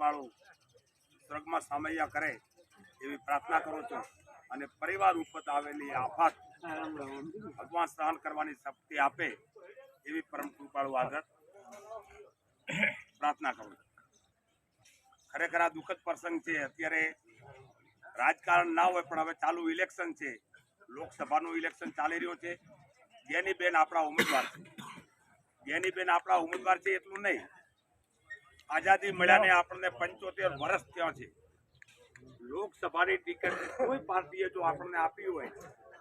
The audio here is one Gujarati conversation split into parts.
કૃપાળુ સ્વર્ગમાં સામૈયા કરે એવી પ્રાર્થના કરું છું અને પરિવાર ઉપર આવેલી આફત ભગવાન સહન કરવાની શક્તિ આપે એવી પરમ કૃપાળુ આગળ પ્રાર્થના કરું. ખરેખર આ દુઃખદ પ્રસંગ છે. અત્યારે રાજકારણ ના હોય પણ હવે ચાલુ ઇલેક્શન છે, લોકસભાનું ઇલેક્શન ચાલી રહ્યું છે. ગેનીબેન આપણા ઉમેદવાર છે. ગેનીબેન આપણા ઉમેદવાર છે એટલું નહીં, આઝાદી મળ્યાને આપણને 75 વર્ષ થયા છે. લોકસભાની ટિકિટ કોઈ પાર્ટીએ જો આપણને આપી હોય,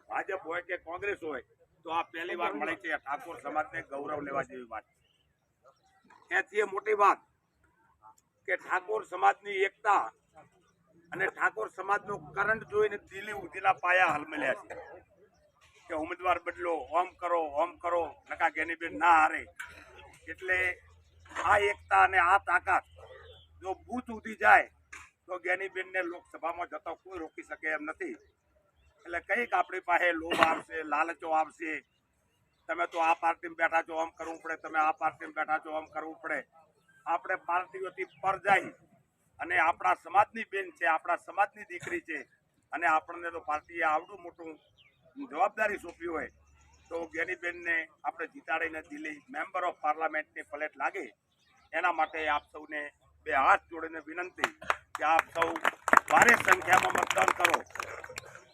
ભાજપ હોય કે કોંગ્રેસ હોય, તો આ પહેલી વાર મળે છે. ઠાકોર સમાજને ગૌરવ લેવા જેવી વાત છે. એથી મોટી વાત કે ઠાકોર સમાજની એકતા અને ઠાકોર સમાજનો કરંટ જોઈને દિલ્હી ઉધીના પાયા હલમેલ્યા છે કે ઉમેદવાર બદલો, ઓમ કરો નકા ગેનીબેન ના હારે. એટલે આ એકતા અને આ તાકાત જો બૂથ ઉધી જાય તો ગેનીબેનને લોકસભામાં જતો કોઈ રોકી શકે એમ નથી. એટલે કંઈક આપણી પાસે લોભ આવશે, લાલચો આવશે. તમે તો આ પાર્ટીમાં બેઠા છો, આમ કરવું પડે, તમે આ પાર્ટીમાં બેઠા છો, આમ કરવું પડે. આપણે પાર્ટીઓથી પર જાય અને આપણા સમાજની બેન છે, આપણા સમાજની દીકરી છે અને આપણને તો પાર્ટીએ આવડું મોટું જવાબદારી સોંપી હોય તો ગેનીબેનને આપણે જીતાડીને દિલ્હી મેમ્બર ઓફ પાર્લામેન્ટની પ્લેટ લાગે. એના માટે આપ સૌને બે હાથ જોડીને વિનંતી કે આપ સૌ ભારે સંખ્યામાં મતદાન કરો.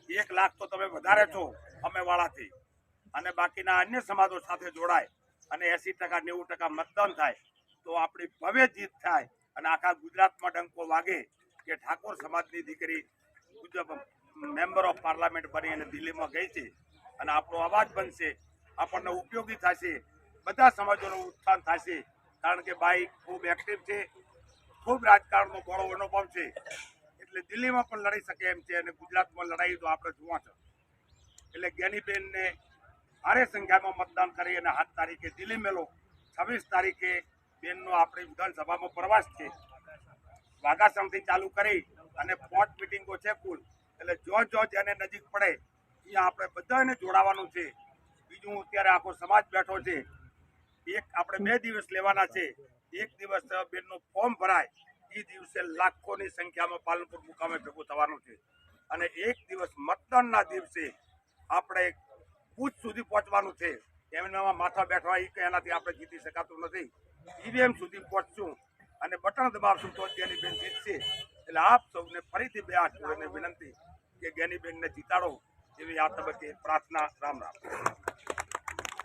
1 લાખ તો તમે વધારે છો અમેવાળાથી, અને બાકીના અન્ય સમાજો સાથે જોડાય અને 80% 90% મતદાન થાય તો આપણી ભવ્ય જીત થાય અને આખા ગુજરાતમાં ડંકો વાગે કે ઠાકોર સમાજની દીકરી મેમ્બર ઓફ પાર્લામેન્ટ બની અને દિલ્હીમાં ગઈ છે અને આપણો અવાજ બનશે, આપણને ઉપયોગી થશે, બધા સમાજોનું ઉત્થાન થશે. કારણ કે ભાઈ ખૂબ એક્ટિવ છે, ખૂબ રાજકારણનો બળો અનુભવ છે, એટલે દિલ્હીમાં પણ લડી શકે એમ છે અને ગુજરાતમાં લડાઈ તો આપણે જોવા છે. એટલે ગેનીબેનને ભારે સંખ્યામાં મતદાન કરી અને 7 તારીખે દિલ્હી મેળો, 26 તારીખે બેનનો આપણી વિધાનસભામાં પ્રવાસ છે. વાઘાસણથી ચાલુ કરી અને 5 મિટિંગો છે કુલ. એટલે જો જેને નજીક પડે અહીંયા આપણે બધાને જોડાવાનું છે. બીજું અત્યારે આખો સમાજ બેઠો છે. આપણે 2 દિવસ લેવાના છે. 1 દિવસ બેનનું ફોર્મ ભરાય, એ દિવસે લાખોની સંખ્યામાં પાલનપુર મુકામે ભેગું થવાનું છે અને 1 દિવસ મતદાનના દિવસે આપણે બૂથ સુધી પહોંચવાનું છે. એમનામાં માથા બેઠવા એનાથી આપણે જીતી શકાતું નથી. ઈવીએમ સુધી પહોંચશું અને બટન દબાવશું તો ગેનીબેન જીતશે. એટલે આપ સૌને ફરીથી 2 હાથ જોડીને વિનંતી કે ગેનીબેનને જીતાડો એવી આ તબક્કે પ્રાર્થના. રામ રામ.